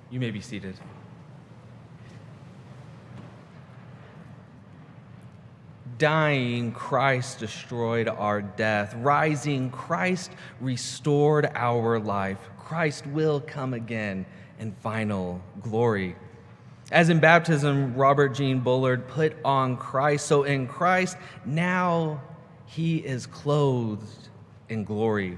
You may be seated. Dying, Christ destroyed our death. Rising, Christ restored our life. Christ will come again in final glory. As in baptism, Robert Gene Bullard put on Christ, so in Christ, now he is clothed in glory.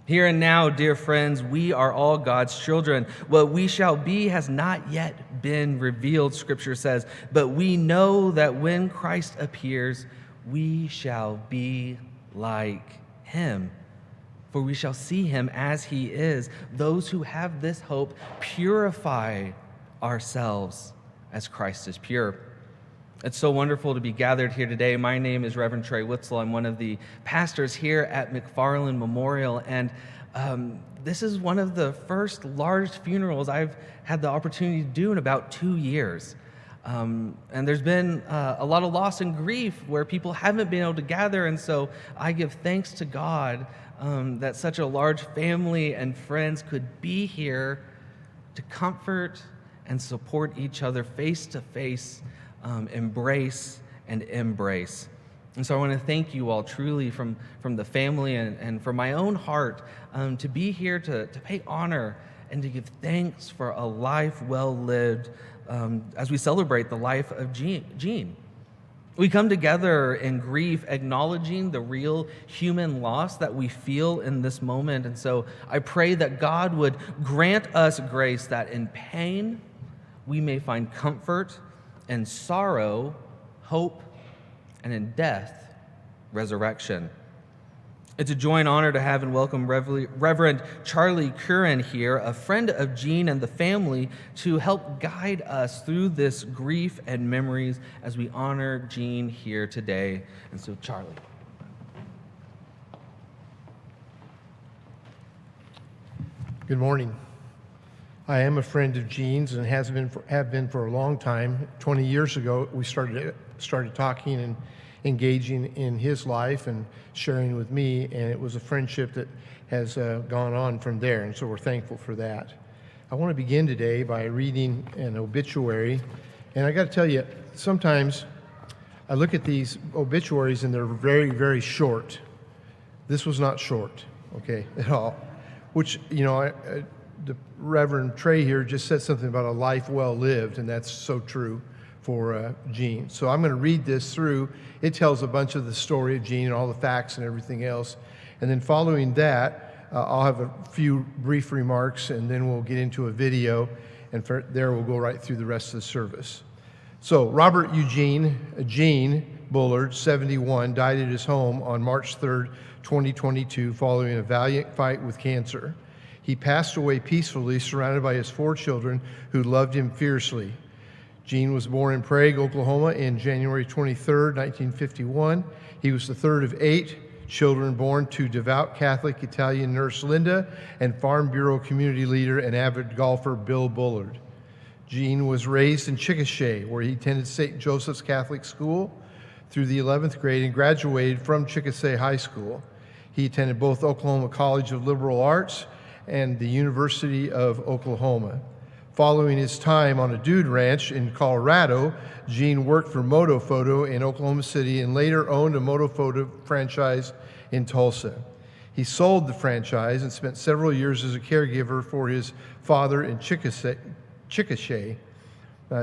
Here and now, dear friends, we are all God's children. What we shall be has not yet been revealed, Scripture says, but we know that when Christ appears, we shall be like him, for we shall see him as he is. Those who have this hope purify ourselves as Christ is pure. It's so wonderful to be gathered here today. My name is Reverend Trey Witzel. I'm one of the pastors here at McFarland Memorial, and this is one of the first large funerals I've had the opportunity to do in about 2 years. And there's been a lot of loss and grief where people haven't been able to gather, and so I give thanks to God that such a large family and friends could be here to comfort and support each other face to face, embrace and embrace. And so I want to thank you all truly from the family and from my own heart to be here to pay honor and to give thanks for a life well lived as we celebrate the life of Gene. We come together in grief, acknowledging the real human loss that we feel in this moment. And so I pray that God would grant us grace that in pain we may find comfort, in sorrow, hope, and in death, resurrection. It's a joy and honor to have and welcome Reverend Charlie Curran here, a friend of Gene and the family, to help guide us through this grief and memories as we honor Gene here today. And so, Charlie. Good morning. I am a friend of Gene's and have been for a long time. 20 years ago, we started talking and engaging in his life and sharing with me, and it was a friendship that has gone on from there, and so we're thankful for that. I want to begin today by reading an obituary, and I got to tell you, sometimes I look at these obituaries and they're very, very short. This was not short, okay, at all, which, the Reverend Trey here just said something about a life well lived, and that's so true for Gene. So I'm going to read this through. It tells a bunch of the story of Gene and all the facts and everything else. And then following that, I'll have a few brief remarks, and then we'll get into a video, and there we'll go right through the rest of the service. So Robert Eugene Gene Bullard, 71, died at his home on March 3rd, 2022, following a valiant fight with cancer. He passed away peacefully, surrounded by his 4 children who loved him fiercely. Gene was born in Prague, Oklahoma, in January 23, 1951. He was the third of 8 children born to devout Catholic Italian nurse Linda and Farm Bureau community leader and avid golfer Bill Bullard. Gene was raised in Chickasha, where he attended St. Joseph's Catholic School through the 11th grade and graduated from Chickasha High School. He attended both Oklahoma College of Liberal Arts and the University of Oklahoma. Following his time on a dude ranch in Colorado, Gene worked for Moto Photo in Oklahoma City and later owned a Moto Photo franchise in Tulsa. He sold the franchise and spent several years as a caregiver for his father in Chickasha.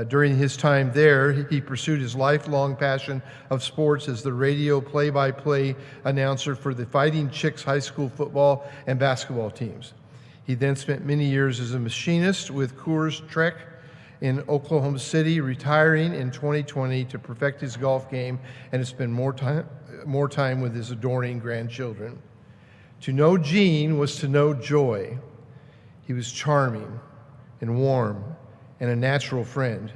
During his time there, he pursued his lifelong passion of sports as the radio play-by-play announcer for the Fighting Chicks high school football and basketball teams. He then spent many years as a machinist with Coors Trek in Oklahoma City, retiring in 2020 to perfect his golf game and to spend more time with his adoring grandchildren. To know Gene was to know joy. He was charming and warm and a natural friend.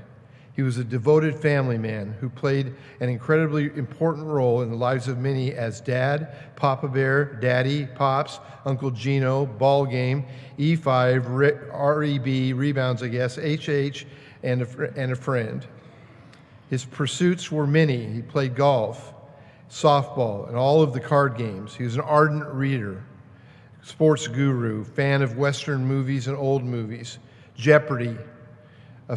He was a devoted family man who played an incredibly important role in the lives of many as Dad, Papa Bear, Daddy, Pops, Uncle Gino, Ball Game, E5, REB, Rebounds, I guess, HH, and a friend. His pursuits were many. He played golf, softball, and all of the card games. He was an ardent reader, sports guru, fan of Western movies and old movies, Jeopardy.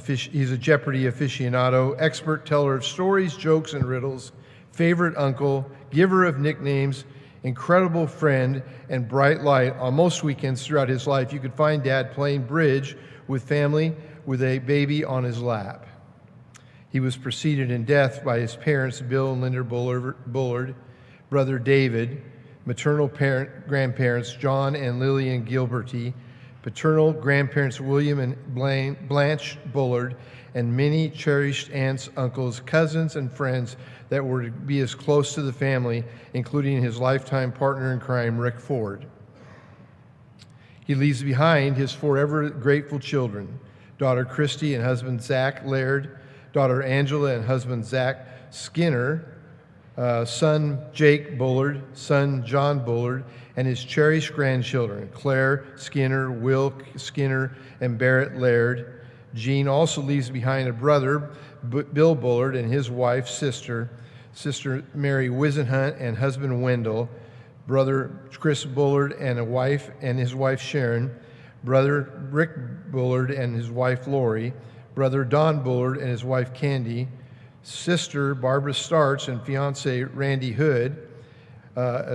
He's a Jeopardy aficionado, expert teller of stories, jokes, and riddles, favorite uncle, giver of nicknames, incredible friend, and bright light. On most weekends throughout his life, you could find Dad playing bridge with family with a baby on his lap. He was preceded in death by his parents, Bill and Linda Bullard, brother David, maternal grandparents, John and Lillian Gilberty, paternal grandparents, William and Blanche Bullard, and many cherished aunts, uncles, cousins, and friends that were to be as close to the family, including his lifetime partner in crime, Rick Ford. He leaves behind his forever grateful children, daughter Christy and husband Zach Laird, daughter Angela and husband Zach Skinner, son Jake Bullard, son John Bullard, and his cherished grandchildren, Claire Skinner, Will Skinner, and Barrett Laird. Gene also leaves behind a brother, Bill Bullard, and his wife, sister Mary Wisenhunt, and husband Wendell, brother Chris Bullard and his wife Sharon, brother Rick Bullard and his wife Lori, brother Don Bullard and his wife Candy, sister Barbara Starts and fiance Randy Hood,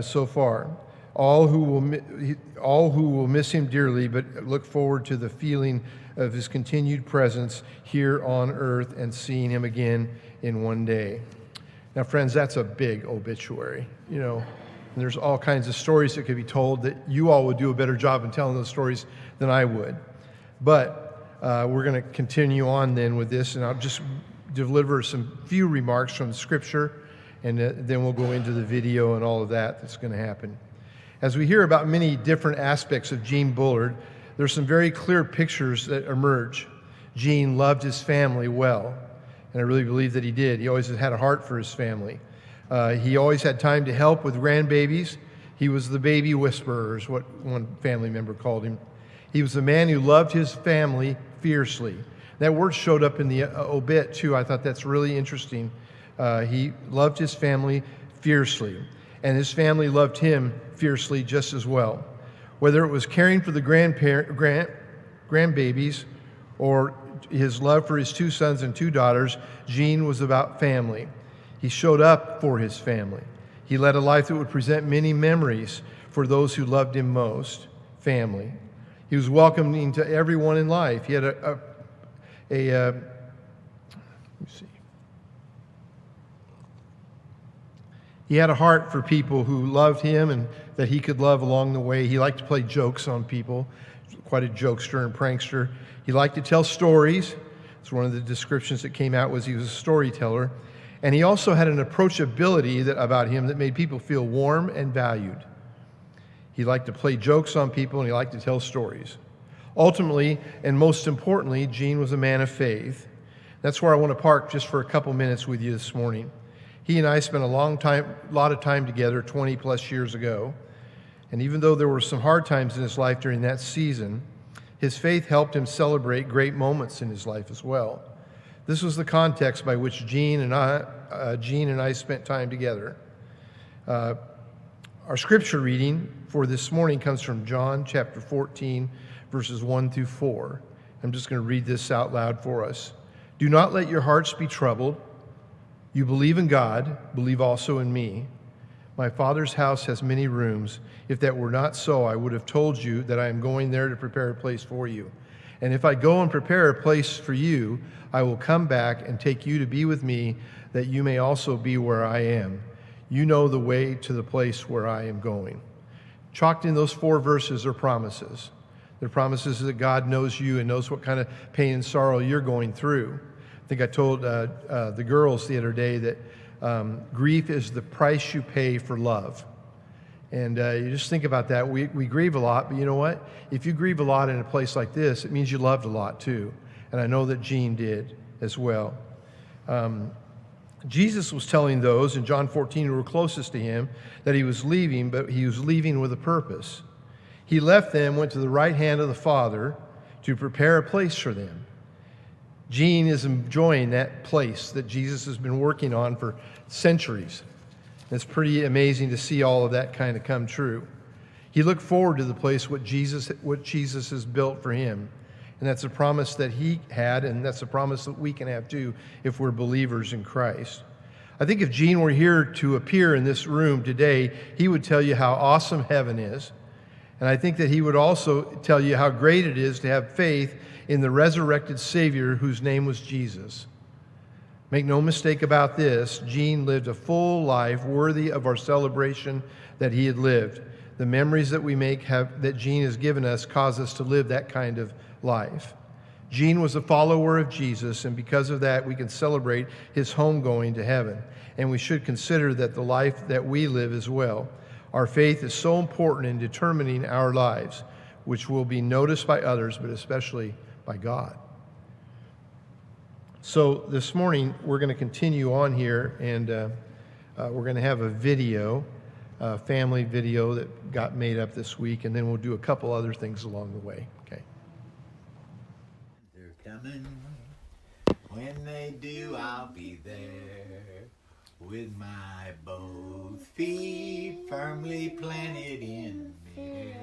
so far. All who will miss him dearly, but look forward to the feeling of his continued presence here on earth and seeing him again in one day. Now, friends, that's a big obituary, and there's all kinds of stories that could be told that you all would do a better job in telling those stories than I would. But we're going to continue on then with this, and I'll just deliver some few remarks from the Scripture, and then we'll go into the video and all of that's going to happen. As we hear about many different aspects of Gene Bullard, there's some very clear pictures that emerge. Gene loved his family well, and I really believe that he did. He always had a heart for his family. He always had time to help with grandbabies. He was the baby whisperer, is what one family member called him. He was a man who loved his family fiercely. That word showed up in the obit, too. I thought that's really interesting. He loved his family fiercely, and his family loved him fiercely just as well. Whether it was caring for the grandbabies or his love for his 2 sons and 2 daughters, Gene was about family. He showed up for his family. He led a life that would present many memories for those who loved him most, family. He was welcoming to everyone in life. He had He had a heart for people who loved him and that he could love along the way. He liked to play jokes on people, quite a jokester and prankster. He liked to tell stories. It's one of the descriptions that came out was he was a storyteller. And he also had an approachability about him that made people feel warm and valued. He liked to play jokes on people, and he liked to tell stories. Ultimately, and most importantly, Gene was a man of faith. That's where I want to park just for a couple minutes with you this morning. He and I spent a lot of time together 20 plus years ago. And even though there were some hard times in his life during that season, his faith helped him celebrate great moments in his life as well. This was the context by which Gene and I spent time together. Our scripture reading for this morning comes from John chapter 14, verses 1 through 4. I'm just going to read this out loud for us. Do not let your hearts be troubled. You believe in God, believe also in me. My Father's house has many rooms. If that were not so, I would have told you that I am going there to prepare a place for you. And if I go and prepare a place for you, I will come back and take you to be with me, that you may also be where I am. You know the way to the place where I am going. Chalked in those 4 verses are promises. They're promises that God knows you and knows what kind of pain and sorrow you're going through. I think I told the girls the other day that grief is the price you pay for love. And you just think about that. We grieve a lot, but you know what? If you grieve a lot in a place like this, it means you loved a lot too. And I know that Gene did as well. Jesus was telling those in John 14 who were closest to him that he was leaving, but he was leaving with a purpose. He left them, went to the right hand of the Father to prepare a place for them. Gene is enjoying that place that Jesus has been working on for centuries. It's pretty amazing to see all of that kind of come true. He looked forward to the place what Jesus has built for him, And that's a promise that he had, and that's a promise that we can have too if we're believers in Christ. I think if Gene were here to appear in this room today, he would tell you how awesome heaven is. And I think that he would also tell you how great it is to have faith in the resurrected Savior whose name was Jesus. Make no mistake about this, Gene lived a full life worthy of our celebration that he had lived. The memories that we make that Gene has given us cause us to live that kind of life. Gene was a follower of Jesus, and because of that, we can celebrate his homegoing to heaven. And we should consider that the life that we live as well. Our faith is so important in determining our lives, which will be noticed by others, but especially by God. So this morning, we're going to continue on here, and we're going to have a video, a family video that got made up this week, and then we'll do a couple other things along the way. Okay. They're coming. When they do, I'll be there with my both feet firmly planted in midair.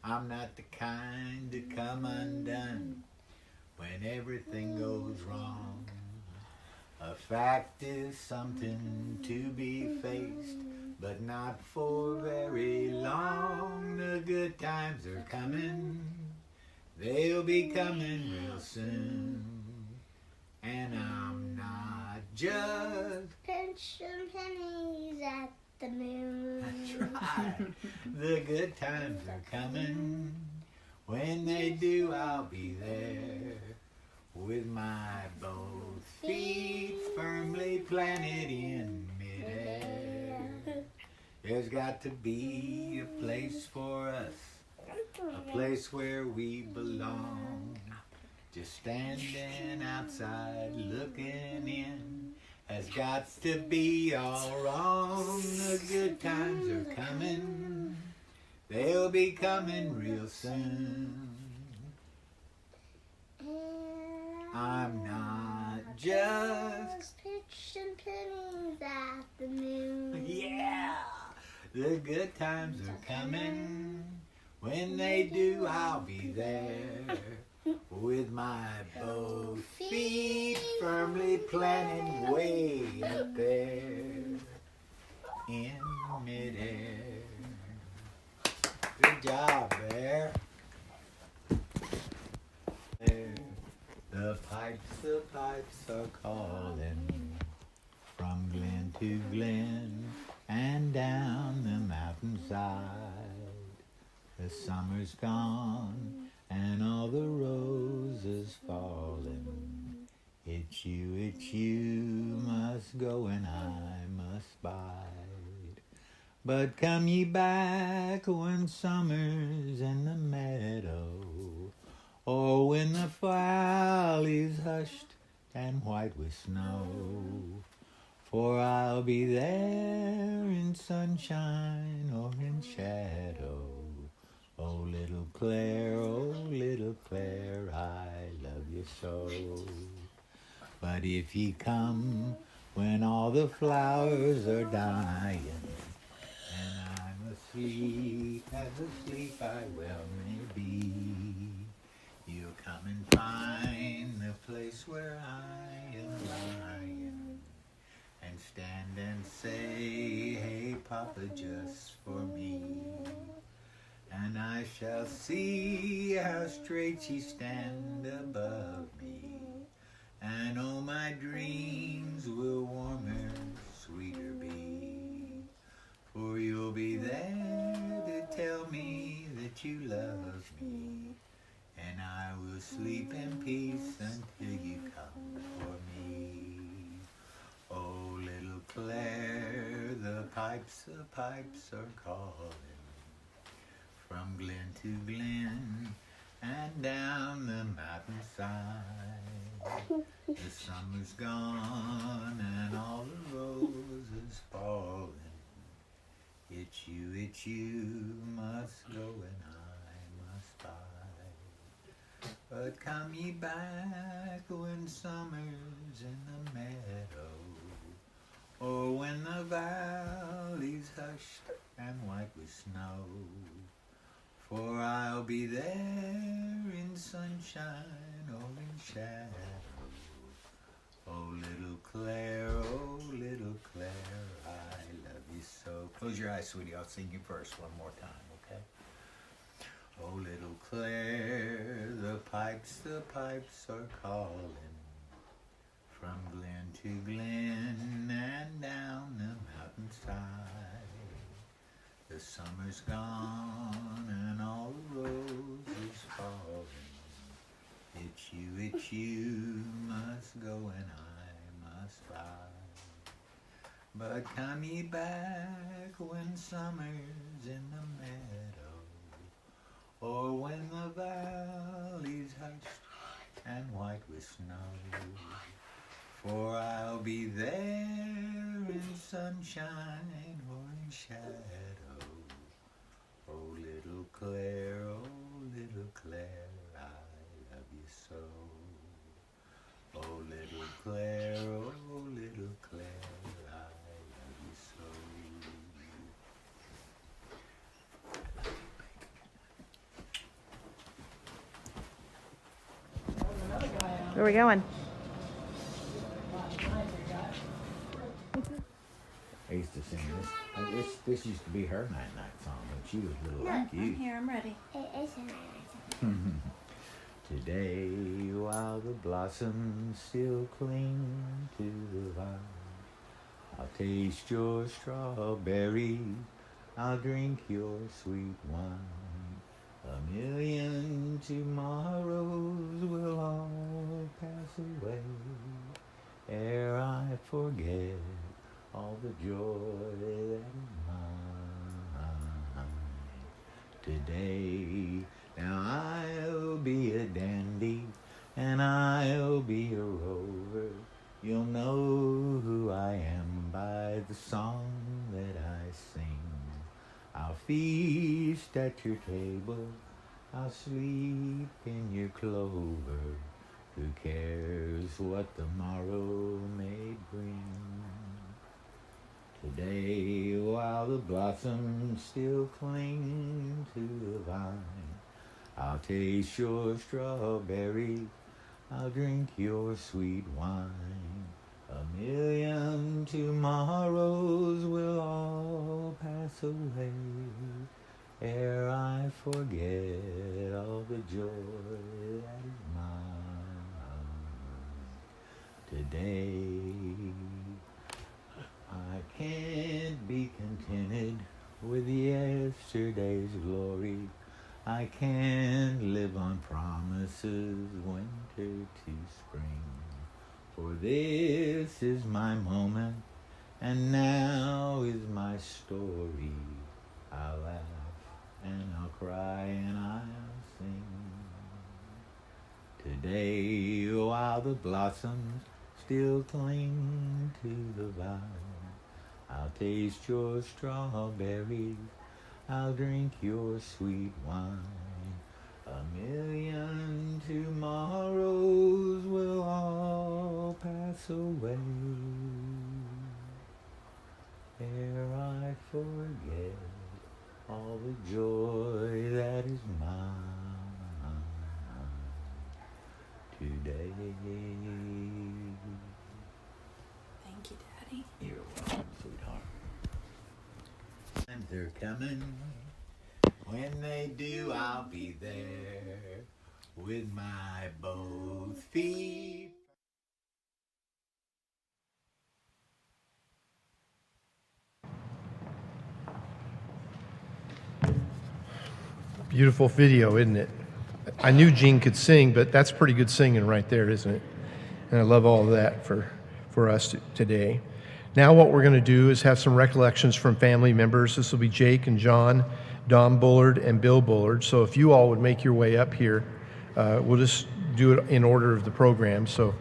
I'm not the kind to come undone when everything goes wrong. A fact is something to be faced, but not for very long. The good times are coming, they'll be coming real soon. And I'm not just pinching pennies at the moon. That's right. The good times are coming. When they do, I'll be there with my both feet firmly planted in midair. There's got to be a place for us, a place where we belong. Just standing outside looking in has got to be all wrong. The good times are coming, they'll be coming real soon. I'm not just pitching pennies at the moon. yeah, the good times are coming. When they do, I'll be there with my both feet firmly planted way up there in midair. Good job, Bear. The pipes are calling from glen to glen and down the mountainside. The summer's gone and all the roses fallen. It's you must go and I must bide. But come ye back when summer's in the meadow, or when the valley's hushed and white with snow. For I'll be there in sunshine or in shadow. Oh, little Claire, I love you so. But if ye come when all the flowers are dying, and I'm asleep, as asleep I well may be, you'll come and find the place where I am lying, and stand and say, hey, Papa, just for me. And I shall see how straight ye stand above me, and oh, my dreams will warmer, sweeter be. For you'll be there to tell me that you love me, and I will sleep in peace until you come for me. Oh, little Claire, the pipes are calling from glen to glen and down the mountainside. The summer's gone and all the roses falling. It's you must go and I must bide. But come ye back when summer's in the meadow, or when the valley's hushed and white with snow. For I'll be there in sunshine or in shadow. Oh, little Claire, I love you so. Close your eyes, sweetie. I'll sing you first one more time, okay? Oh, little Claire, the pipes are calling from glen to glen and down the mountainside. The summer's gone and all the roses falling. It's you must go and I must ride. But come ye back when summer's in the meadow, or when the valley's hushed and white with snow. For I'll be there in sunshine or in shadow. Oh, little Claire, I love you so. Oh, little Claire, I love you so. Where are we going? I used to sing this. This used to be her night song when she was little like you. I'm here. I'm ready. It is a night. Today, while the blossoms still cling to the vine, I'll taste your strawberry, I'll drink your sweet wine. A million tomorrows will all pass away ere I forget all the joy that is mine. Today, now I'll be a dandy and I'll be a rover. You'll know who I am by the song that I sing. I'll feast at your table, I'll sleep in your clover. Who cares what the morrow may bring? Today, while the blossoms still cling to the vine, I'll taste your strawberry, I'll drink your sweet wine. A million tomorrows will all pass away ere I forget all the joy that is mine. Today, I can't be contented with yesterday's glory. I can't live on promises, winter to spring. For this is my moment, and now is my story. I'll laugh and I'll cry and I'll sing. Today, while the blossoms still cling to the vine, I'll taste your strawberries, I'll drink your sweet wine. A million tomorrows will all pass away ere I forget all the joy that is mine today. Thank you, Daddy. You're welcome, sweetheart. And they're coming. When they do, I'll be there with my both feet. Beautiful video, isn't it? I knew Gene could sing, but that's pretty good singing right there, isn't it? And I love all of that for us today. Now what we're going to do is have some recollections from family members. This will be Jake and John, Don Bullard, and Bill Bullard. So if you all would make your way up here, we'll just do it in order of the program. So.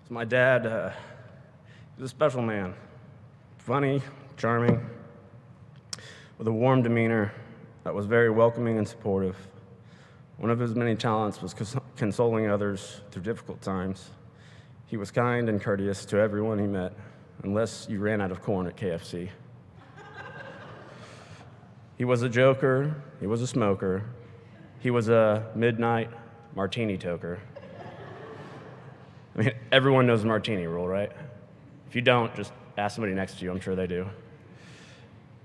So my dad, he was a special man. Funny, charming, with a warm demeanor that was very welcoming and supportive. One of his many talents was consoling others through difficult times. He was kind and courteous to everyone he met, unless you ran out of corn at KFC. He was a joker, he was a smoker, he was a midnight martini toker. I mean, everyone knows the martini rule, right? If you don't, just ask somebody next to you, I'm sure they do.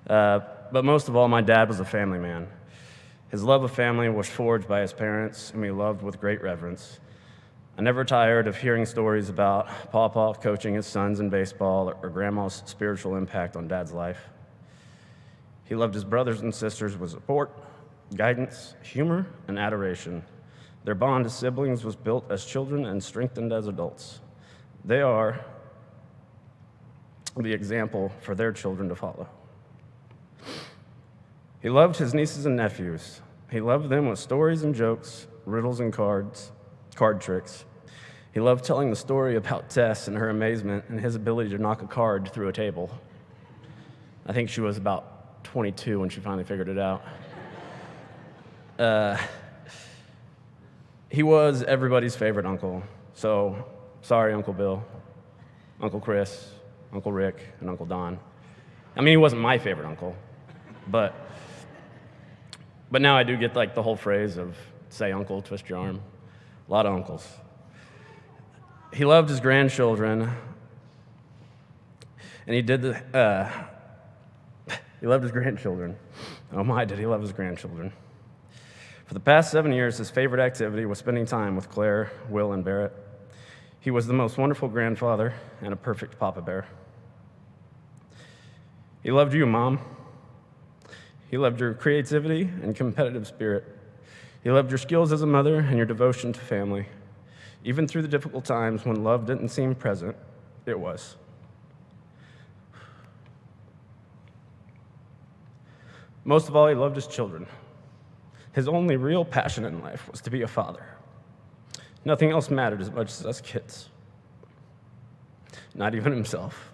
But most of all, my dad was a family man. His love of family was forged by his parents, whom he loved with great reverence. I never tired of hearing stories about Pawpaw coaching his sons in baseball or Grandma's spiritual impact on Dad's life. He loved his brothers and sisters with support, guidance, humor, and adoration. Their bond as siblings was built as children and strengthened as adults. They are the example for their children to follow. He loved his nieces and nephews. He loved them with stories and jokes, riddles and card tricks. He loved telling the story about Tess and her amazement and his ability to knock a card through a table. I think she was about 22 when she finally figured it out. He was everybody's favorite uncle. So, sorry, Uncle Bill, Uncle Chris, Uncle Rick, and Uncle Don. I mean, he wasn't my favorite uncle, but now I do get like the whole phrase of say uncle, twist your arm. A lot of uncles. He loved his grandchildren, and he loved his grandchildren. Oh my, did he love his grandchildren. For the past 7 years, his favorite activity was spending time with Claire, Will, and Barrett. He was the most wonderful grandfather and a perfect Papa Bear. He loved you, Mom. He loved your creativity and competitive spirit. He loved your skills as a mother and your devotion to family. Even through the difficult times when love didn't seem present, it was. Most of all, he loved his children. His only real passion in life was to be a father. Nothing else mattered as much as us kids. Not even himself.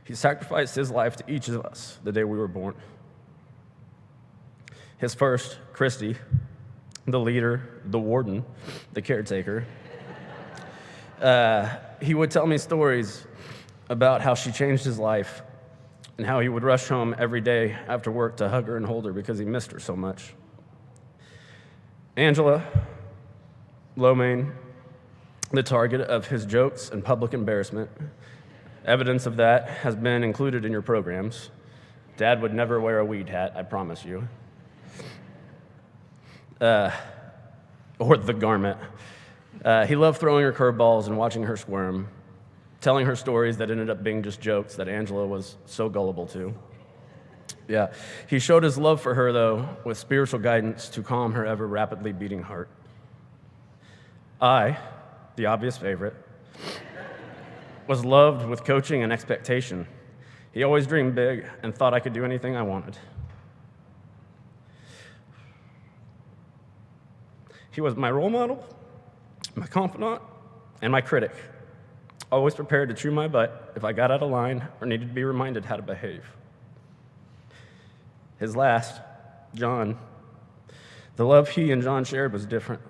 He sacrificed his life to each of us the day we were born. His first, Christy, the leader, the warden, the caretaker, he would tell me stories about how she changed his life and how he would rush home every day after work to hug her and hold her because he missed her so much. Angela, Lomain, the target of his jokes and public embarrassment. Evidence of that has been included in your programs. Dad would never wear a weed hat, I promise you. Or the garment. He loved throwing her curveballs and watching her squirm, telling her stories that ended up being just jokes that Angela was so gullible to. Yeah, he showed his love for her, though, with spiritual guidance to calm her ever rapidly beating heart. I, the obvious favorite, was loved with coaching and expectation. He always dreamed big and thought I could do anything I wanted. He was my role model, my confidant, and my critic, always prepared to chew my butt if I got out of line or needed to be reminded how to behave. His last, John, the love he and John shared was different.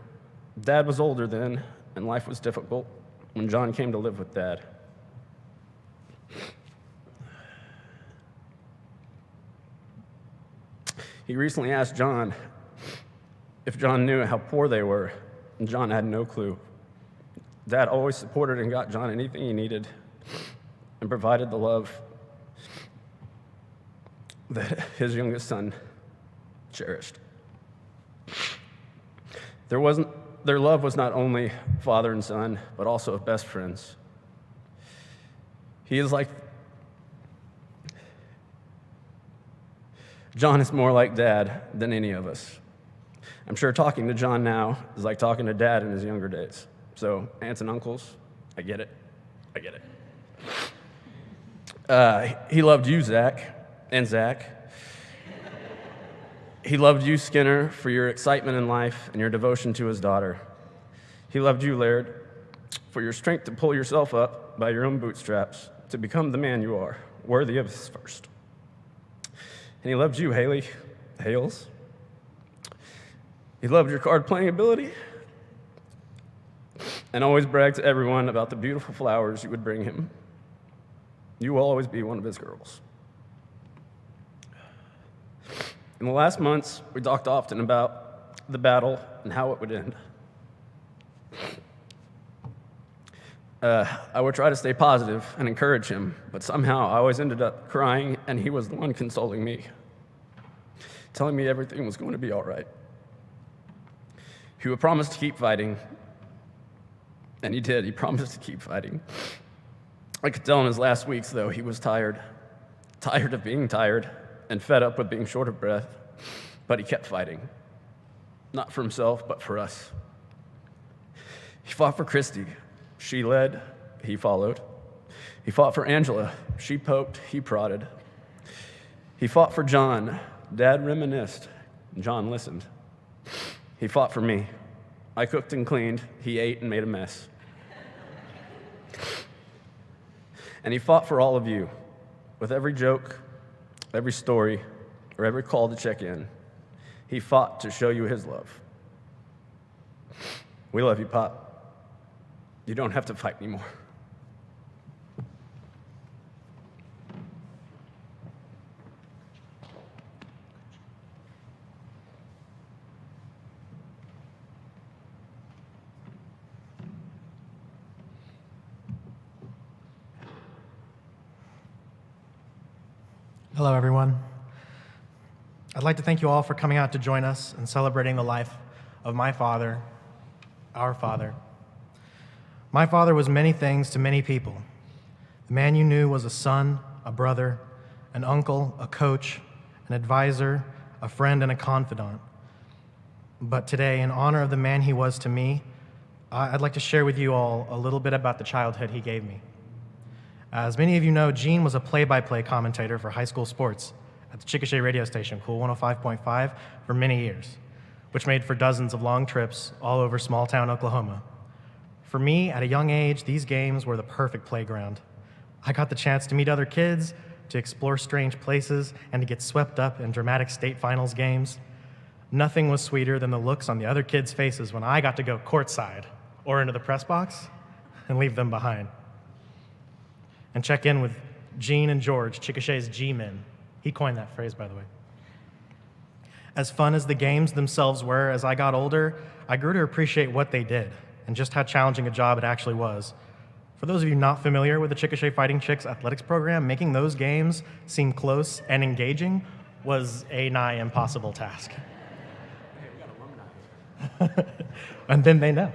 Dad was older then, and life was difficult when John came to live with Dad. He recently asked John if John knew how poor they were, and John had no clue. Dad always supported and got John anything he needed and provided the love that his youngest son cherished. Their love was not only father and son, but also of best friends. John is more like Dad than any of us. I'm sure talking to John now is like talking to Dad in his younger days. So, aunts and uncles, I get it. He loved you, Zach, and Zach. He loved you, Skinner, for your excitement in life and your devotion to his daughter. He loved you, Laird, for your strength to pull yourself up by your own bootstraps to become the man you are, worthy of his first. And he loved you, Hales. He loved your card-playing ability and always bragged to everyone about the beautiful flowers you would bring him. You will always be one of his girls. In the last months, we talked often about the battle and how it would end. I would try to stay positive and encourage him, but somehow I always ended up crying, and he was the one consoling me, telling me everything was going to be all right. He would promise to keep fighting, and he did. He promised to keep fighting. I could tell in his last weeks, though, he was tired of being tired, and fed up with being short of breath, but he kept fighting. Not for himself, but for us. He fought for Christy. She led, he followed. He fought for Angela. She poked, he prodded. He fought for John. Dad reminisced. John listened. He fought for me. I cooked and cleaned. He ate and made a mess. And he fought for all of you. With every joke, every story, or every call to check in, he fought to show you his love. We love you, Pop. You don't have to fight anymore. Hello, everyone. I'd like to thank you all for coming out to join us in celebrating the life of my father, our father. My father was many things to many people. The man you knew was a son, a brother, an uncle, a coach, an advisor, a friend, and a confidant. But today, in honor of the man he was to me, I'd like to share with you all a little bit about the childhood he gave me. As many of you know, Gene was a play-by-play commentator for high school sports at the Chickasha radio station, Cool 105.5, for many years, which made for dozens of long trips all over small-town Oklahoma. For me, at a young age, these games were the perfect playground. I got the chance to meet other kids, to explore strange places, and to get swept up in dramatic state finals games. Nothing was sweeter than the looks on the other kids' faces when I got to go courtside or into the press box and leave them behind. And check in with Gene and George, Chickasha's G-men. He coined that phrase, by the way. As fun as the games themselves were, as I got older, I grew to appreciate what they did and just how challenging a job it actually was. For those of you not familiar with the Chickasha Fighting Chicks athletics program, making those games seem close and engaging was a nigh impossible task. Hey, we got alumni. And then they know.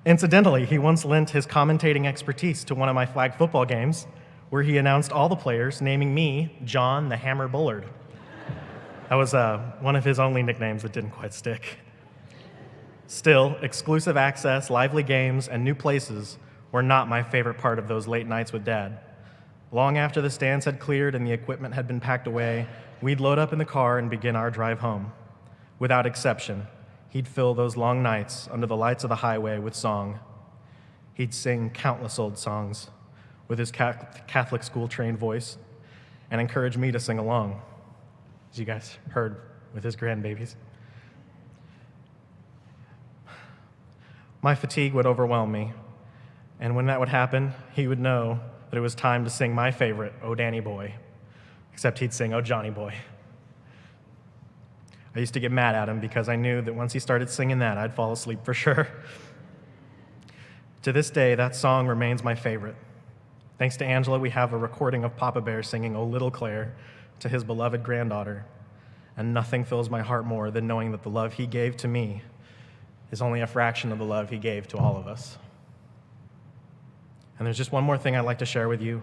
Incidentally, he once lent his commentating expertise to one of my flag football games, where he announced all the players, naming me John the Hammer Bullard. That was one of his only nicknames that didn't quite stick. Still, exclusive access, lively games, and new places were not my favorite part of those late nights with Dad. Long after the stands had cleared and the equipment had been packed away, we'd load up in the car and begin our drive home. Without exception, he'd fill those long nights under the lights of the highway with song. He'd sing countless old songs with his Catholic school-trained voice and encourage me to sing along, as you guys heard with his grandbabies. My fatigue would overwhelm me, and when that would happen, he would know that it was time to sing my favorite, Oh Danny Boy, except he'd sing Oh Johnny Boy. I used to get mad at him because I knew that once he started singing that, I'd fall asleep for sure. To this day, that song remains my favorite. Thanks to Angela, we have a recording of Papa Bear singing Oh Little Claire to his beloved granddaughter, and nothing fills my heart more than knowing that the love he gave to me is only a fraction of the love he gave to all of us. And there's just one more thing I'd like to share with you.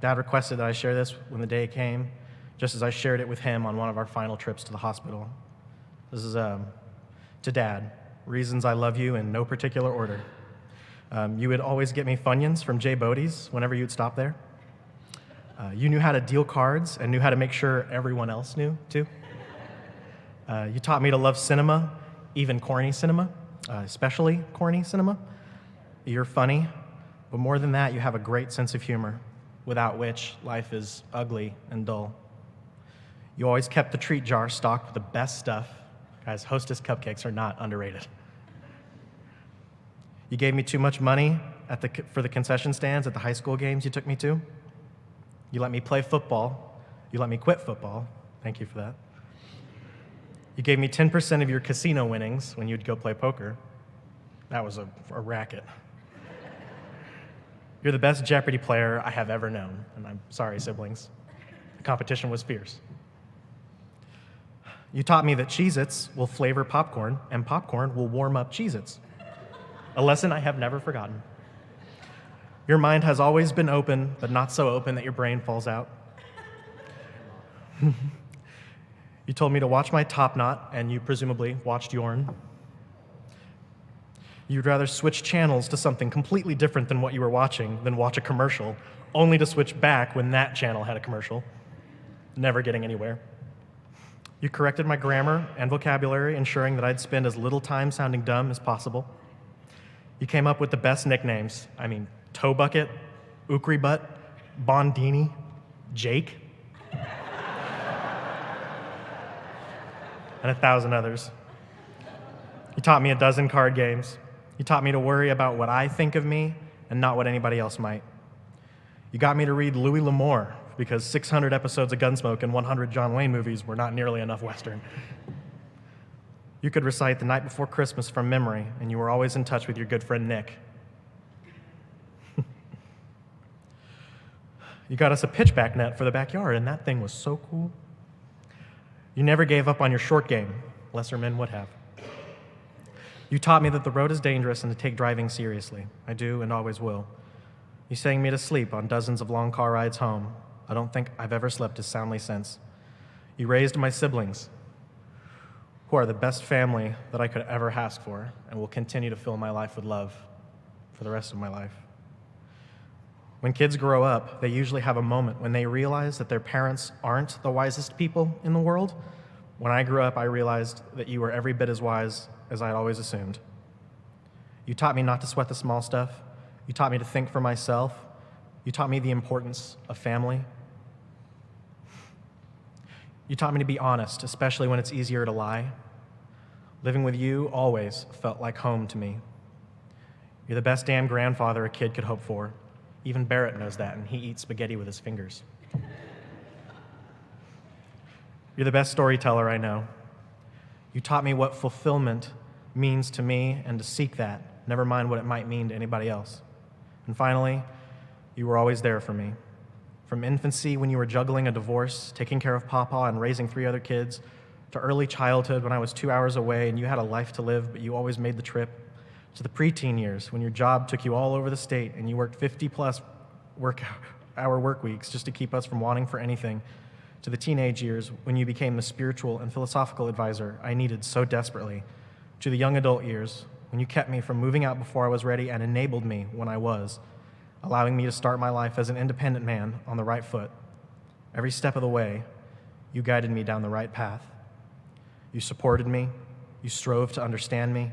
Dad requested that I share this when the day came, just as I shared it with him on one of our final trips to the hospital. This is to Dad, reasons I love you in no particular order. You would always get me Funyuns from Jay Bodie's whenever you'd stop there. You knew how to deal cards and knew how to make sure everyone else knew, too. You taught me to love cinema, even corny cinema. especially corny cinema. You're funny, but more than that, you have a great sense of humor, without which life is ugly and dull. You always kept the treat jar stocked with the best stuff. Guys, Hostess cupcakes are not underrated. You gave me too much money for the concession stands at the high school games you took me to. You let me play football. You let me quit football. Thank you for that. You gave me 10% of your casino winnings when you'd go play poker. That was a racket. You're the best Jeopardy player I have ever known, and I'm sorry, siblings. The competition was fierce. You taught me that Cheez-Its will flavor popcorn, and popcorn will warm up Cheez-Its. A lesson I have never forgotten. Your mind has always been open, but not so open that your brain falls out. You told me to watch my top knot, and you presumably watched yourn. You'd rather switch channels to something completely different than what you were watching than watch a commercial, only to switch back when that channel had a commercial, never getting anywhere. You corrected my grammar and vocabulary, ensuring that I'd spend as little time sounding dumb as possible. You came up with the best nicknames. Toe Bucket, Ukri Butt, Bondini, Jake, and 1,000 others. You taught me a dozen card games. You taught me to worry about what I think of me and not what anybody else might. You got me to read Louis L'Amour because 600 episodes of Gunsmoke and 100 John Wayne movies were not nearly enough Western. You could recite The Night Before Christmas from memory, and you were always in touch with your good friend Nick. You got us a pitchback net for the backyard, and that thing was so cool. You never gave up on your short game. Lesser men would have. You taught me that the road is dangerous and to take driving seriously. I do and always will. You sang me to sleep on dozens of long car rides home. I don't think I've ever slept as soundly since. You raised my siblings, who are the best family that I could ever ask for and will continue to fill my life with love for the rest of my life. When kids grow up, they usually have a moment when they realize that their parents aren't the wisest people in the world. When I grew up, I realized that you were every bit as wise as I had always assumed. You taught me not to sweat the small stuff. You taught me to think for myself. You taught me the importance of family. You taught me to be honest, especially when it's easier to lie. Living with you always felt like home to me. You're the best damn grandfather a kid could hope for. Even Barrett knows that, and he eats spaghetti with his fingers. You're the best storyteller I know. You taught me what fulfillment means to me and to seek that, never mind what it might mean to anybody else. And finally, you were always there for me. From infancy, when you were juggling a divorce, taking care of Papa and raising 3 other kids, to early childhood when I was 2 hours away and you had a life to live, but you always made the trip, to the preteen years when your job took you all over the state and you worked 50-plus hour work weeks just to keep us from wanting for anything, to the teenage years when you became the spiritual and philosophical advisor I needed so desperately, to the young adult years when you kept me from moving out before I was ready and enabled me when I was, allowing me to start my life as an independent man on the right foot. Every step of the way, you guided me down the right path. You supported me, you strove to understand me,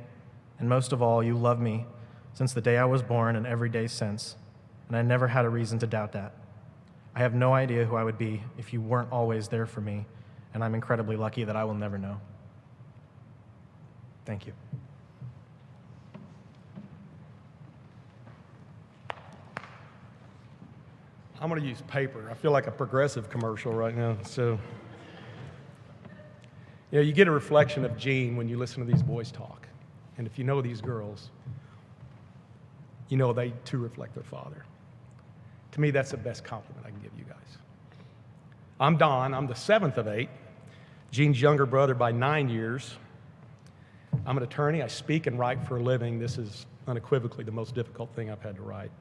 and most of all, you loved me since the day I was born and every day since, and I never had a reason to doubt that. I have no idea who I would be if you weren't always there for me, and I'm incredibly lucky that I will never know. Thank you. I'm going to use paper. I feel like a Progressive commercial right now. So, you get a reflection of Gene when you listen to these boys talk. And if you know these girls, you know they too reflect their father. To me, that's the best compliment I can give you guys. I'm Don. I'm the 7th of 8, Gene's younger brother by 9 years. I'm an attorney. I speak and write for a living. This is unequivocally the most difficult thing I've had to write.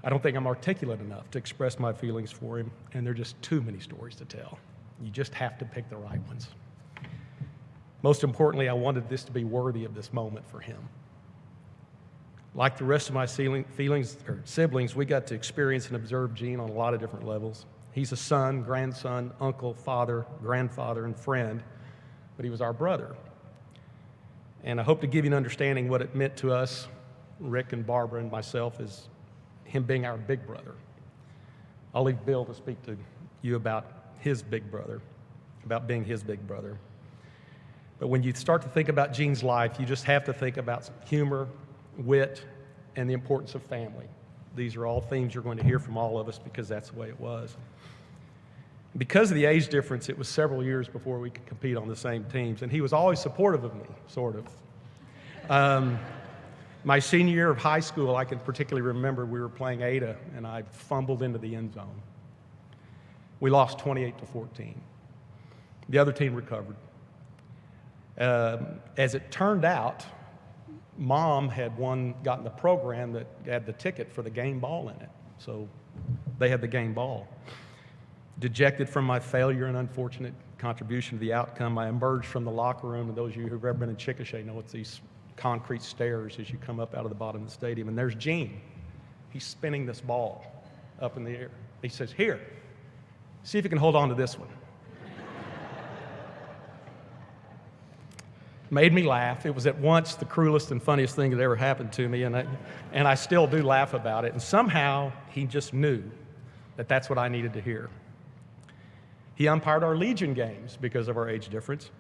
I don't think I'm articulate enough to express my feelings for him, and there are just too many stories to tell. You just have to pick the right ones. Most importantly, I wanted this to be worthy of this moment for him. Like the rest of my siblings, we got to experience and observe Gene on a lot of different levels. He's a son, grandson, uncle, father, grandfather, and friend, but he was our brother. And I hope to give you an understanding what it meant to us, Rick and Barbara and myself, as him being our big brother. I'll leave Bill to speak to you about his big brother, about being his big brother. But when you start to think about Gene's life, you just have to think about humor, wit, and the importance of family. These are all themes you're going to hear from all of us because that's the way it was. Because of the age difference, it was several years before we could compete on the same teams, and he was always supportive of me, sort of. My senior year of high school, I can particularly remember we were playing Ada, and I fumbled into the end zone. We lost 28-14. The other team recovered. As it turned out, Mom had gotten the program that had the ticket for the game ball in it, so they had the game ball. Dejected from my failure and unfortunate contribution to the outcome, I emerged from the locker room, and those of you who've ever been in Chickasha know it's these concrete stairs as you come up out of the bottom of the stadium, and there's Gene. He's spinning this ball up in the air. He says, "Here, see if you can hold on to this one." Made me laugh. It was at once the cruelest and funniest thing that ever happened to me, and I still do laugh about it. And somehow he just knew that that's what I needed to hear. He umpired our Legion games because of our age difference.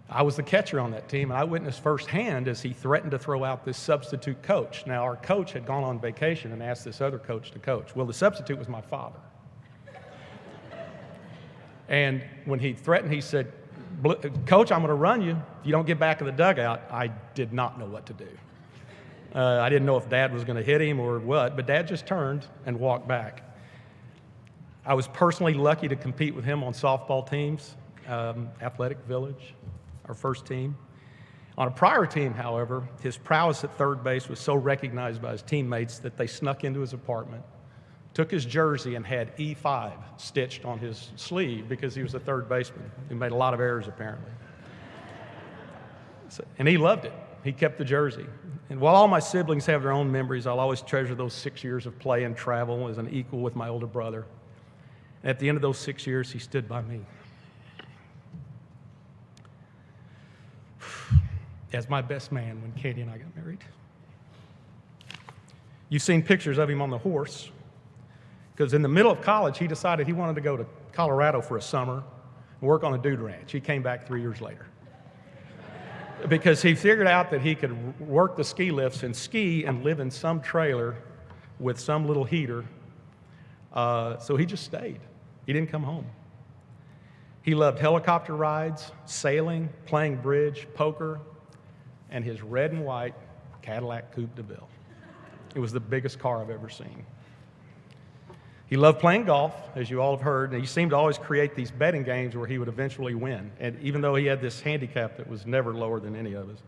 I was the catcher on that team, and I witnessed firsthand as he threatened to throw out this substitute coach. Now, our coach had gone on vacation and asked this other coach to coach. Well, the substitute was my father. And when he threatened, he said, "Coach, I'm going to run you. If you don't get back in the dugout." I did not know what to do. I didn't know if Dad was going to hit him or what, but Dad just turned and walked back. I was personally lucky to compete with him on softball teams, Athletic Village, our first team. On a prior team, however, his prowess at third base was so recognized by his teammates that they snuck into his apartment, took his jersey, and had E5 stitched on his sleeve because he was a third baseman who made a lot of errors, apparently. And he loved it. He kept the jersey. And while all my siblings have their own memories, I'll always treasure those 6 years of play and travel as an equal with my older brother. And at the end of those 6 years, he stood by me as my best man when Katie and I got married. You've seen pictures of him on the horse, because in the middle of college, he decided he wanted to go to Colorado for a summer and work on a dude ranch. He came back 3 years later because he figured out that he could work the ski lifts and ski and live in some trailer with some little heater. So he just stayed. He didn't come home. He loved helicopter rides, sailing, playing bridge, poker, and his red and white Cadillac Coupe de Ville. It was the biggest car I've ever seen. He loved playing golf, as you all have heard, and he seemed to always create these betting games where he would eventually win, and even though he had this handicap that was never lower than any of us.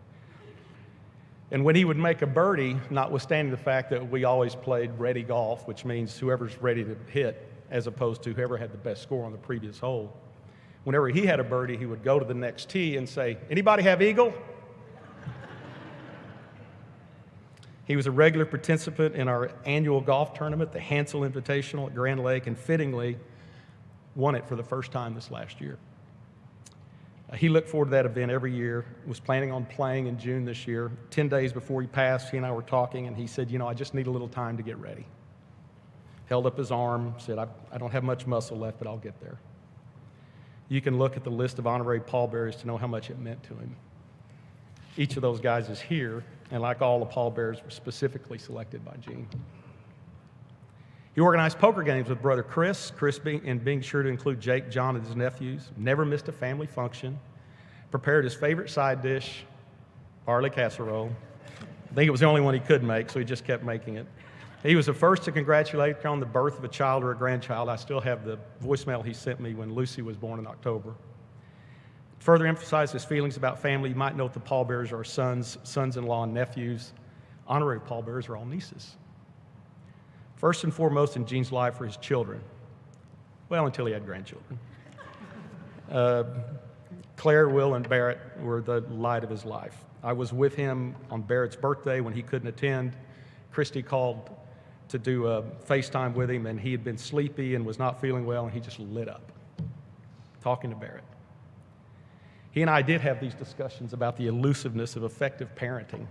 And when he would make a birdie, notwithstanding the fact that we always played ready golf, which means whoever's ready to hit, as opposed to whoever had the best score on the previous hole, whenever he had a birdie, he would go to the next tee and say, "Anybody have eagle?" He was a regular participant in our annual golf tournament, the Hansel Invitational at Grand Lake, and fittingly won it for the first time this last year. He looked forward to that event every year, was planning on playing in June this year. 10 days before he passed, he and I were talking, and he said, "I just need a little time to get ready." Held up his arm, said, I don't have much muscle left, but I'll get there. You can look at the list of honorary pallbearers to know how much it meant to him. Each of those guys is here, and like all the pallbearers, were specifically selected by Gene. He organized poker games with brother Chris being sure to include Jake, John, and his nephews. Never missed a family function. Prepared his favorite side dish, barley casserole. I think it was the only one he could make, so he just kept making it. He was the first to congratulate on the birth of a child or a grandchild. I still have the voicemail he sent me when Lucy was born in October. Further emphasize his feelings about family. You might note the pallbearers are sons, sons-in-law, and nephews. Honorary pallbearers are all nieces. First and foremost in Gene's life were his children. Well, until he had grandchildren. Claire, Will, and Barrett were the light of his life. I was with him on Barrett's birthday when he couldn't attend. Christy called to do a FaceTime with him, and he had been sleepy and was not feeling well, and he just lit up talking to Barrett. He and I did have these discussions about the elusiveness of effective parenting.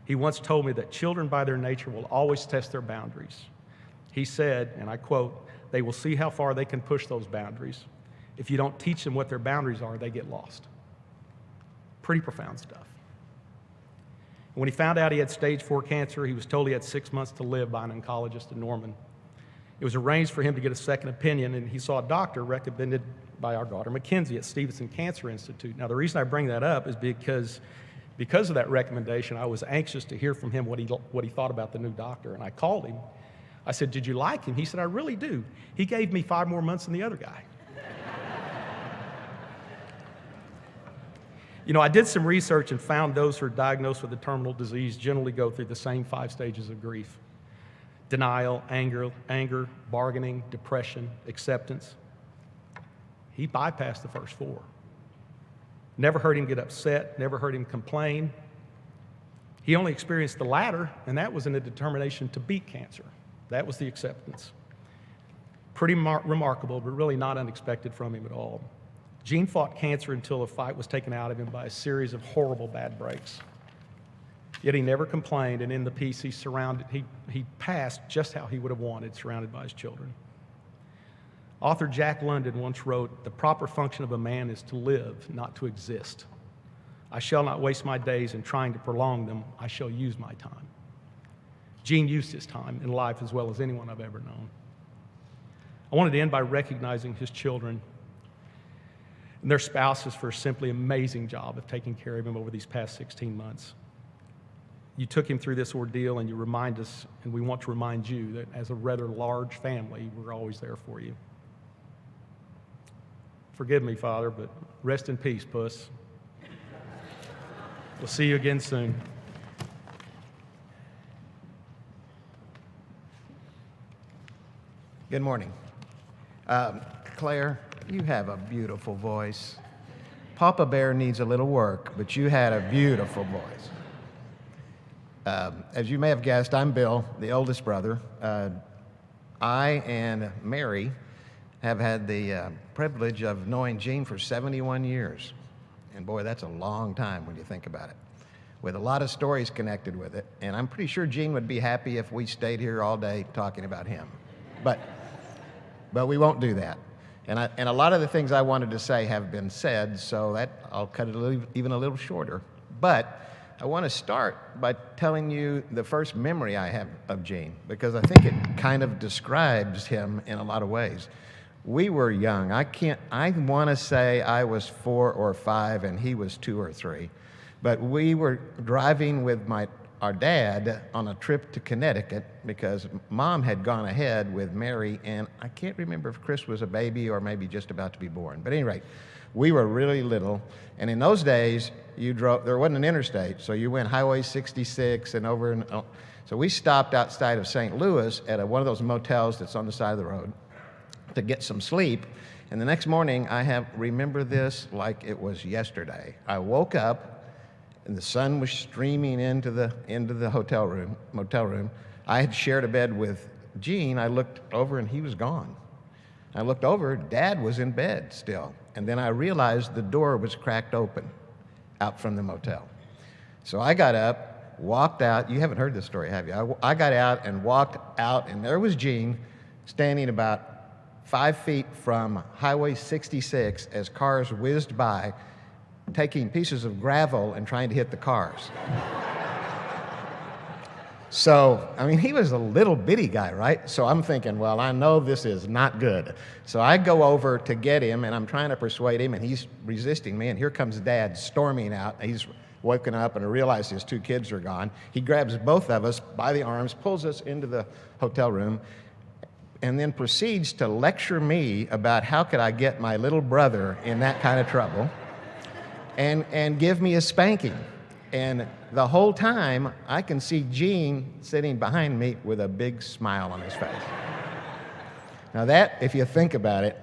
He once told me that children by their nature will always test their boundaries. He said, and I quote, "They will see how far they can push those boundaries. If you don't teach them what their boundaries are, they get lost." Pretty profound stuff. When he found out he had stage 4 cancer, he was told he had 6 months to live by an oncologist in Norman. It was arranged for him to get a second opinion, and he saw a doctor recommended by our daughter Mackenzie at Stevenson Cancer Institute. Now, the reason I bring that up is because of that recommendation, I was anxious to hear from him what he thought about the new doctor, and I called him. I said, "Did you like him?" He said, "I really do. He gave me 5 more months than the other guy." You know, I did some research and found those who are diagnosed with a terminal disease generally go through the same 5 stages of grief: denial, anger, bargaining, depression, acceptance. He bypassed the first 4. Never heard him get upset, never heard him complain. He only experienced the latter, and that was in a determination to beat cancer. That was the acceptance. Pretty remarkable, but really not unexpected from him at all. Gene fought cancer until the fight was taken out of him by a series of horrible bad breaks. Yet he never complained, and in the peace he passed just how he would have wanted, surrounded by his children. Author Jack London once wrote, "The proper function of a man is to live, not to exist. I shall not waste my days in trying to prolong them. I shall use my time." Gene used his time in life as well as anyone I've ever known. I wanted to end by recognizing his children and their spouses for a simply amazing job of taking care of him over these past 16 months. You took him through this ordeal, and you remind us, and we want to remind you, that as a rather large family, we're always there for you. Forgive me, Father, but rest in peace, Puss. We'll see you again soon. Good morning. Claire, you have a beautiful voice. Papa Bear needs a little work, but you had a beautiful voice. As you may have guessed, I'm Bill, the oldest brother. I and Mary have had the privilege of knowing Gene for 71 years. And boy, that's a long time when you think about it, with a lot of stories connected with it. And I'm pretty sure Gene would be happy if we stayed here all day talking about him. But we won't do that. And a lot of the things I wanted to say have been said, so that I'll cut it even a little shorter. But I want to start by telling you the first memory I have of Gene, because I think it kind of describes him in a lot of ways. We were young. I want to say I was 4 or 5 and he was 2 or 3. But we were driving with our dad on a trip to Connecticut because Mom had gone ahead with Mary, and I can't remember if Chris was a baby or maybe just about to be born. But at any rate, we were really little, and in those days, there wasn't an interstate, so you went Highway 66 and over, so we stopped outside of St. Louis at one of those motels that's on the side of the road to get some sleep, and the next morning, remember this like it was yesterday. I woke up, and the sun was streaming into the motel room. I had shared a bed with Gene. I looked over, and he was gone. I looked over, Dad was in bed still. And then I realized the door was cracked open out from the motel. So I got up, walked out. You haven't heard this story, have you? I got out and walked out, and there was Gene standing about 5 feet from Highway 66 as cars whizzed by, taking pieces of gravel and trying to hit the cars. So, I mean, he was a little bitty guy, right? So I'm thinking, well, I know this is not good. So I go over to get him, and I'm trying to persuade him, and he's resisting me, and here comes Dad storming out. He's woken up and realized his 2 kids are gone. He grabs both of us by the arms, pulls us into the hotel room, and then proceeds to lecture me about how could I get my little brother in that kind of trouble, and give me a spanking. And the whole time, I can see Gene sitting behind me with a big smile on his face. Now that, if you think about it,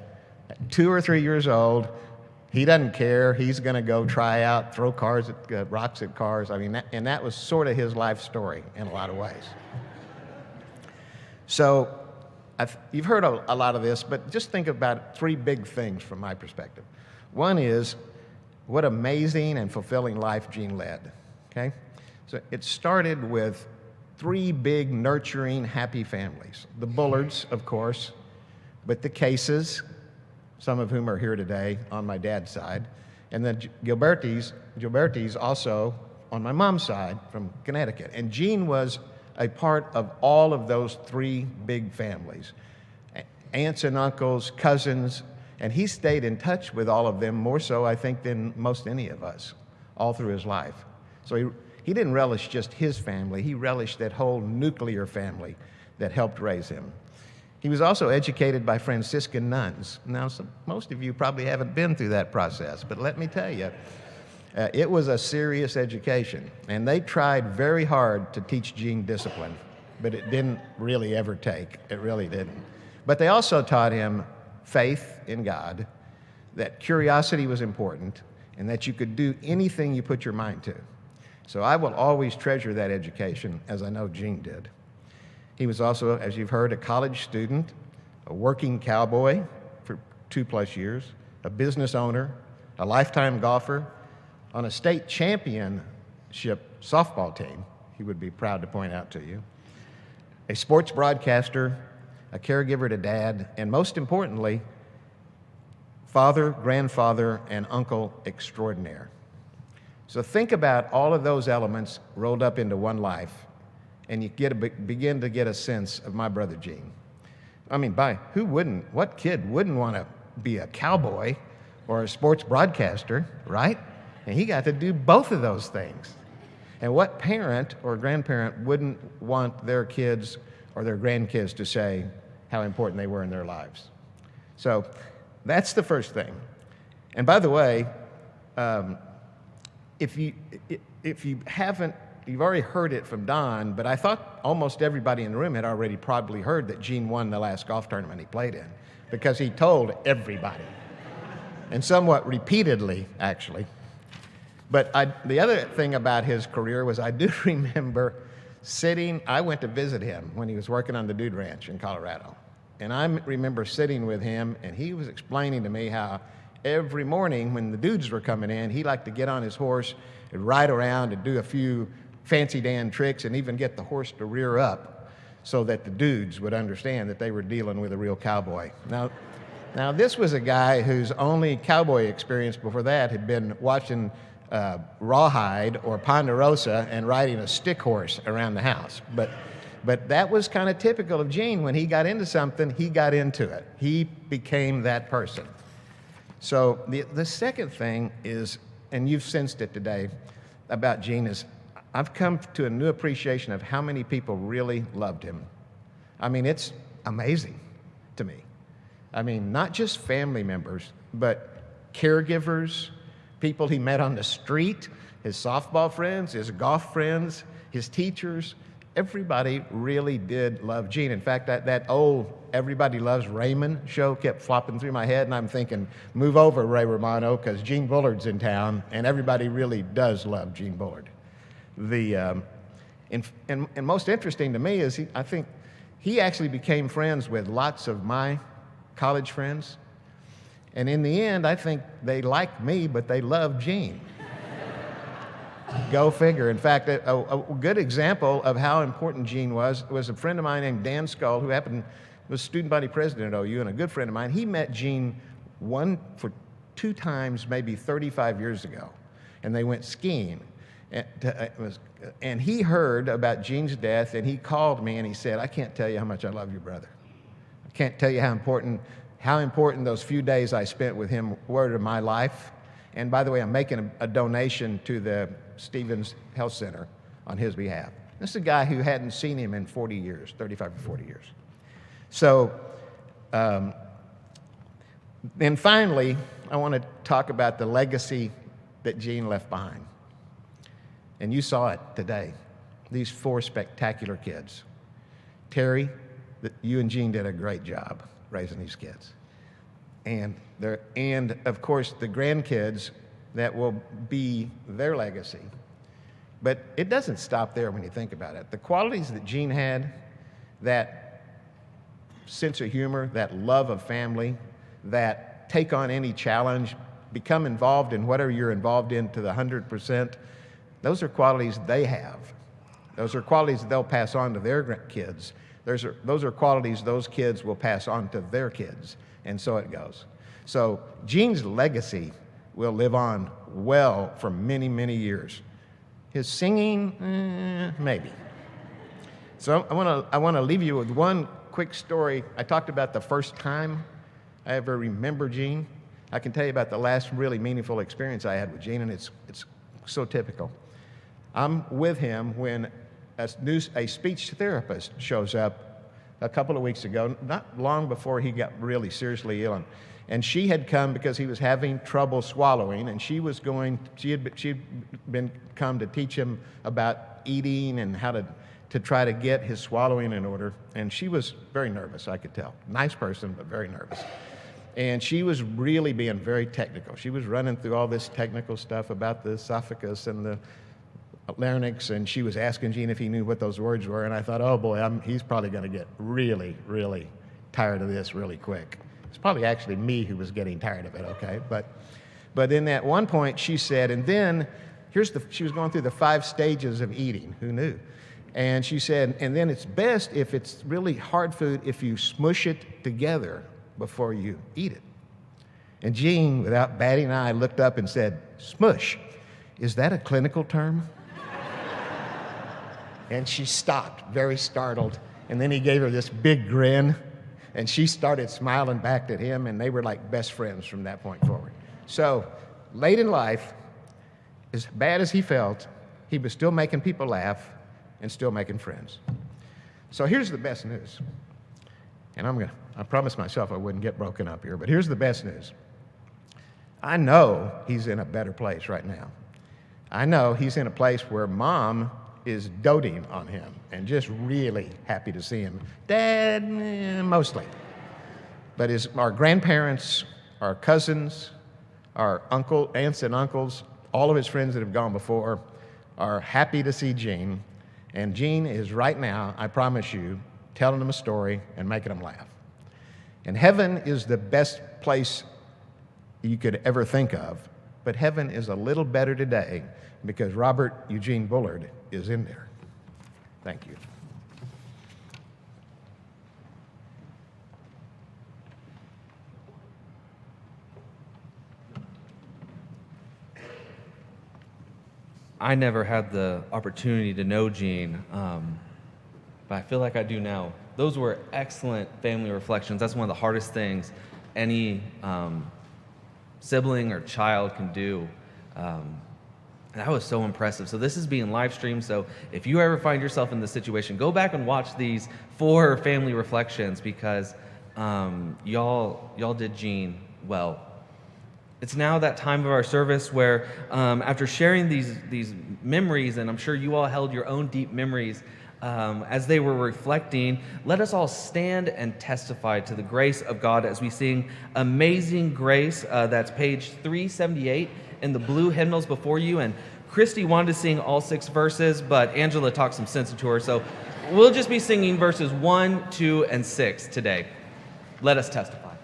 2 or 3 years old, he doesn't care. He's going to go try out, throw rocks at cars. I mean, and that was sort of his life story in a lot of ways. So you've heard a lot of this, but just think about 3 big things from my perspective. One is, what amazing and fulfilling life Gene led, okay? So it started with 3 big, nurturing, happy families. The Bullards, of course, but the Cases, some of whom are here today on my dad's side, and the Gilbertis also on my mom's side from Connecticut. And Gene was a part of all of those 3 big families, aunts and uncles, cousins, and he stayed in touch with all of them more so, I think, than most any of us all through his life. So he didn't relish just his family, he relished that whole nuclear family that helped raise him. He was also educated by Franciscan nuns. Now, most of you probably haven't been through that process, but let me tell you, it was a serious education, and they tried very hard to teach Gene discipline, but it didn't really ever take. It really didn't. But they also taught him faith in God, that curiosity was important, and that you could do anything you put your mind to. So I will always treasure that education, as I know Gene did. He was also, as you've heard, a college student, a working cowboy for 2+ years, a business owner, a lifetime golfer, on a state championship softball team, he would be proud to point out to you, a sports broadcaster, a caregiver to Dad, and most importantly, father, grandfather, and uncle extraordinaire. So think about all of those elements rolled up into one life, and you begin to get a sense of my brother Gene. I mean, what kid wouldn't want to be a cowboy or a sports broadcaster, right? And he got to do both of those things. And what parent or grandparent wouldn't want their kids or their grandkids to say how important they were in their lives? So that's the first thing. And by the way, if you haven't, you've already heard it from Don, but I thought almost everybody in the room had already probably heard that Gene won the last golf tournament he played in, because he told everybody, and somewhat repeatedly, actually. But the other thing about his career was I do remember I went to visit him when he was working on the Dude Ranch in Colorado. And I remember sitting with him, and he was explaining to me how every morning when the dudes were coming in, he liked to get on his horse and ride around and do a few fancy Dan tricks and even get the horse to rear up so that the dudes would understand that they were dealing with a real cowboy. Now this was a guy whose only cowboy experience before that had been watching Rawhide or Ponderosa and riding a stick horse around the house. But that was kind of typical of Gene. When he got into something, he got into it. He became that person. So the second thing is, and you've sensed it today about Gene, is I've come to a new appreciation of how many people really loved him. I mean, it's amazing to me. I mean, not just family members, but caregivers, people he met on the street, his softball friends, his golf friends, his teachers. Everybody really did love Gene. In fact, that old Everybody Loves Raymond show kept flopping through my head, and I'm thinking, move over, Ray Romano, because Gene Bullard's in town, and everybody really does love Gene Bullard. And most interesting to me is I think he actually became friends with lots of my college friends, and in the end, I think they liked me, but they loved Gene. Go figure. In fact, a good example of how important Gene was a friend of mine named Dan Skull, who was student body president at OU, and a good friend of mine. He met Gene two times, maybe 35 years ago, and they went skiing. And he heard about Gene's death, and he called me and he said, "I can't tell you how much I love your brother. I can't tell you how important those few days I spent with him were to my life. And by the way, I'm making a donation to the Stevens Health Center on his behalf." This is a guy who hadn't seen him in 40 years, 35 or 40 years. So, then finally, I want to talk about the legacy that Gene left behind. And you saw it today, these 4 spectacular kids. Terry, you and Gene did a great job raising these kids. And of course, the grandkids that will be their legacy. But it doesn't stop there when you think about it. The qualities that Gene had, that sense of humor, that love of family, that take on any challenge become involved in whatever you're involved in to the 100%, those are qualities they have. Those are qualities that they'll pass on to their kids. Those are qualities those kids will pass on to their kids, and so it goes. So Gene's legacy will live on well for many, many years. His singing, maybe. So I want to leave you with one quick story. I talked about the first time I ever remember Gene. I can tell you about the last really meaningful experience I had with Gene, and it's so typical. I'm with him when a speech therapist shows up a couple of weeks ago, not long before he got really seriously ill. And she had come because he was having trouble swallowing, and she had been come to teach him about eating and how to try to get his swallowing in order. And she was very nervous, I could tell. Nice person, but very nervous. And she was really being very technical. She was running through all this technical stuff about the esophagus and the larynx, and she was asking Gene if he knew what those words were. And I thought, oh boy, he's probably going to get really, really tired of this really quick. It's probably actually me who was getting tired of it, okay? But in that one point, she said, and then, she was going through the 5 stages of eating. Who knew? And she said, and then it's best if it's really hard food if you smush it together before you eat it. And Gene, without batting an eye, looked up and said, smush, is that a clinical term? And she stopped, very startled. And then he gave her this big grin, and she started smiling back at him, and they were like best friends from that point forward. So late in life, as bad as he felt, he was still making people laugh and still making friends. So here's the best news. And I promised myself I wouldn't get broken up here, but here's the best news. I know he's in a better place right now. I know he's in a place where Mom is doting on him and just really happy to see him. Dad, mostly. But our grandparents, our cousins, our aunts and uncles, all of his friends that have gone before are happy to see Gene. And Gene is right now, I promise you, telling them a story and making them laugh. And heaven is the best place you could ever think of, but heaven is a little better today because Robert Eugene Bullard is in there. Thank you. I never had the opportunity to know Gene, but I feel like I do now. Those were excellent family reflections. That's one of the hardest things any sibling or child can do. And that was so impressive. So this is being live streamed, so if you ever find yourself in this situation, go back and watch these 4 family reflections because y'all did Gene well. It's now that time of our service where after sharing these memories, and I'm sure you all held your own deep memories as they were reflecting, let us all stand and testify to the grace of God as we sing Amazing Grace. That's page 378 in the blue hymnals before you. And Christy wanted to sing all 6 verses, but Angela talked some sense into her. So we'll just be singing verses 1, 2, and 6 today. Let us testify.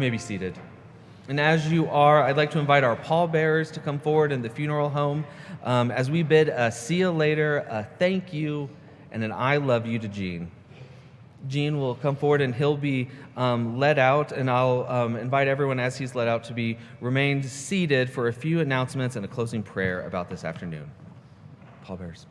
may be seated. And as you are, I'd like to invite our pallbearers to come forward in the funeral home as we bid a see you later, a thank you, and an I love you to Gene. Gene will come forward and he'll be led out, and I'll invite everyone as he's led out to remain seated for a few announcements and a closing prayer about this afternoon. Pallbearers.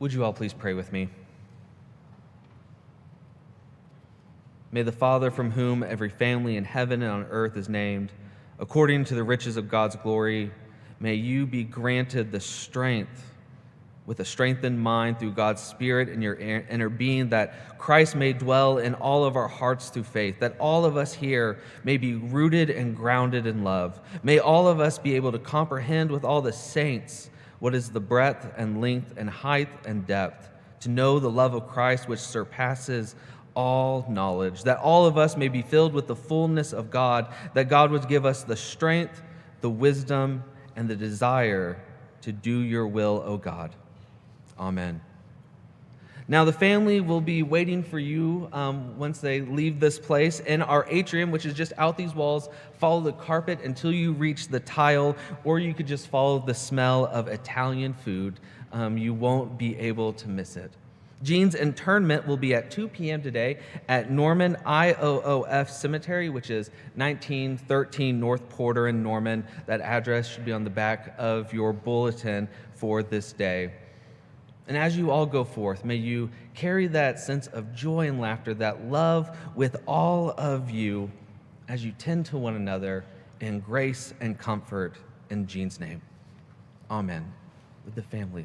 Would you all please pray with me? May the Father, from whom every family in heaven and on earth is named, according to the riches of God's glory, may you be granted the strength, with a strengthened mind through God's Spirit in your inner being, that Christ may dwell in all of our hearts through faith, that all of us here may be rooted and grounded in love. May all of us be able to comprehend with all the saints what is the breadth and length and height and depth, to know the love of Christ which surpasses all knowledge, that all of us may be filled with the fullness of God, that God would give us the strength, the wisdom, and the desire to do your will, O God. Amen. Now the family will be waiting for you once they leave this place in our atrium, which is just out these walls. Follow the carpet until you reach the tile, or you could just follow the smell of Italian food. You won't be able to miss it. Gene's interment will be at 2 p.m. today at Norman IOOF Cemetery, which is 1913 North Porter in Norman. That address should be on the back of your bulletin for this day. And as you all go forth, may you carry that sense of joy and laughter, that love with all of you as you tend to one another in grace and comfort in Gene's name. Amen. With the family.